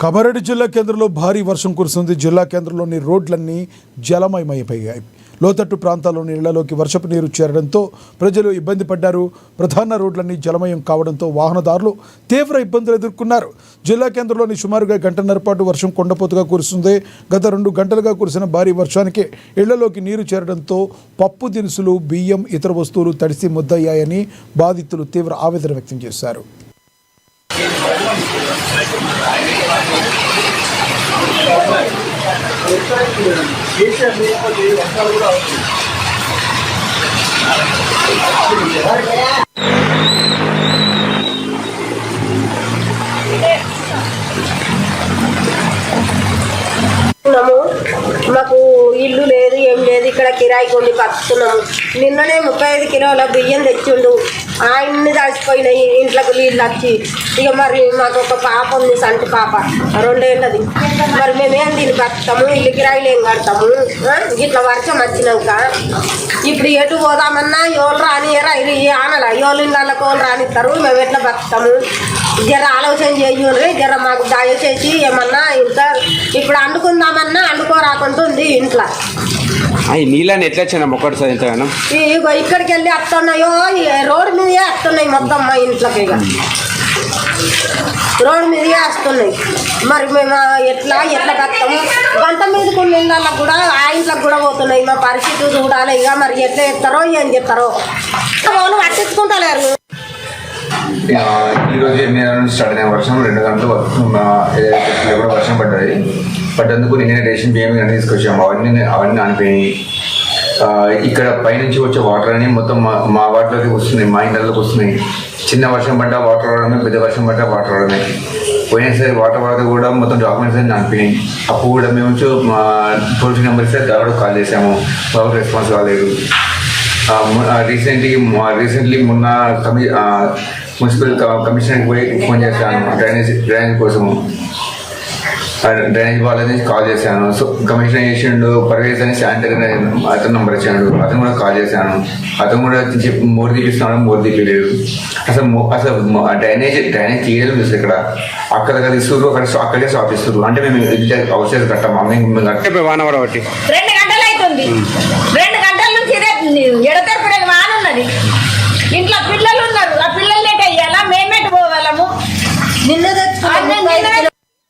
కామారెడ్డి జిల్లా కేంద్రంలో భారీ వర్షం కురుస్తుంది. జిల్లా కేంద్రంలోని రోడ్లన్నీ జలమయమైపోయాయి. లోతట్టు ప్రాంతాల్లోని ఇళ్లలోకి వర్షపు నీరు చేరడంతో ప్రజలు ఇబ్బంది పడ్డారు. ప్రధాన రోడ్లన్నీ జలమయం కావడంతో వాహనదారులు తీవ్ర ఇబ్బందులు ఎదుర్కొన్నారు. జిల్లా కేంద్రంలోని సుమారుగా గంటన్నర పాటు వర్షం కొండపోతుగా కురుస్తుంది. గత 2 గంటలుగా కురిసిన భారీ వర్షానికి ఇళ్లలోకి నీరు చేరడంతో పప్పు దినుసులు, బియ్యం, ఇతర వస్తువులు తడిసి ముద్దయ్యాయని బాధితులు తీవ్ర ఆవేదన వ్యక్తం చేశారు. మాకు ఇల్లు లేదు, ఏం లేదు. ఇక్కడ కిరాయి కొన్ని బతుకుతున్నాము. నిన్ననే 35 కిలోల బియ్యం తెచ్చిండు. ఆయన్ని దాచిపోయినాయి ఇంట్లోకి నీళ్ళు వచ్చి. ఇక మరి మాకు ఒక పాప ఉంది, సంటి పాప, 2 ఏళ్ళది. మరి మేమేం దీన్ని బతుకుతాము? ఇల్లు కిరాయిలు ఏం కడతాము? ఇట్లా వర్షం వచ్చినాక ఇప్పుడు ఎటు పోదామన్నా ఎవరు రానియరా? ఇది ఆనల ఎవరు ఇళ్ళకి వాళ్ళు రానిస్తారు. మేము ఎట్లా బతుకుతాము? జర ఆలోచన చేయాలి. జర మాకు దయచేసి ఏమన్నా ఇంత ఇప్పుడు అండుకుందామన్నా అండుకోరాకుంటుంది ఇంట్లో. నీళ్ళని ఎట్లా వచ్చినా ఒక్కటి ఇగో ఇక్కడికి వెళ్ళి వస్తున్నాయో రోడ్డు మీదే వస్తున్నాయి మొత్తం. మా ఇంట్లోకి ఇక రోడ్డు మీదే వస్తున్నాయి. మరి మేము ఎట్లా కడతాము? గంట మీదకు ఇళ్ళకి కూడా ఆ ఇంట్లోకి కూడా పోతున్నాయి. మా పరిస్థితి చూడాలి. ఇక మరి ఎట్లా చెప్తారో ఏం చెప్తారో వాళ్ళు పట్టించుకుంటలేరు. ఈరోజు 8 నుంచి స్టార్ట్ అయిన వర్షం 2 గంటలు కూడా వర్షం పడ్డందుకు నిన్న రేషన్ బియ్యం అన్నీ తీసుకొచ్చాము. అవన్నీ నానిపోయినాయి. ఇక్కడ పైనుంచి వచ్చే వాటర్ అని మొత్తం మా వాటిలోకి వస్తున్నాయి, మా ఇంట్లోకి వస్తున్నాయి. చిన్న వర్షం పడ్డా వాటర్ రావడమే, పెద్ద వర్షం పడ్డా వాటర్ రావడమే. పోయినసారి వాటర్ పడితే కూడా మొత్తం డాక్యుమెంట్స్ అన్ని నానిపోయినాయి. అప్పుడు కూడా మేము మా టోల్ ఫ్రీ నెంబర్ ఇస్తే దాకా కాల్ చేసాము, బాగా రెస్పాన్స్ కాలేదు. రీసెంట్లీ మొన్న మున్సిపల్ కమిషనర్కి పోయి ఫోన్ చేశాను డ్రైనేజ్ కోసము. డ్రైనేజ్ వాళ్ళని కాల్ చేశాను. సో కమిషనర్ చేసిండు, పర్వేజ్ అని శానిటరీ అతను నెంబర్ ఇచ్చాడు. అతను కూడా కాల్ చేశాను. అతను కూడా మోర్ తీపిస్తున్నాడు, మోర్ తీపిలేదు. అసలు డ్రైనేజ్ తీయడం చూసి ఇక్కడ అక్కడ తీసుకురు, అక్కడే స్టాప్ ఇస్తారు. అంటే మేము అవసరం కట్టాము. వాన పడబట్టి 2 గంటలు అవుతుంది. 2 గంటల నుంచి ఎడతెరపడే వాన ఉన్నది. ఇంట్లో పిల్లలు ఉన్నారు. ఆ పిల్లలు ఎలా మేమెట్టు పోగలము? నిన్న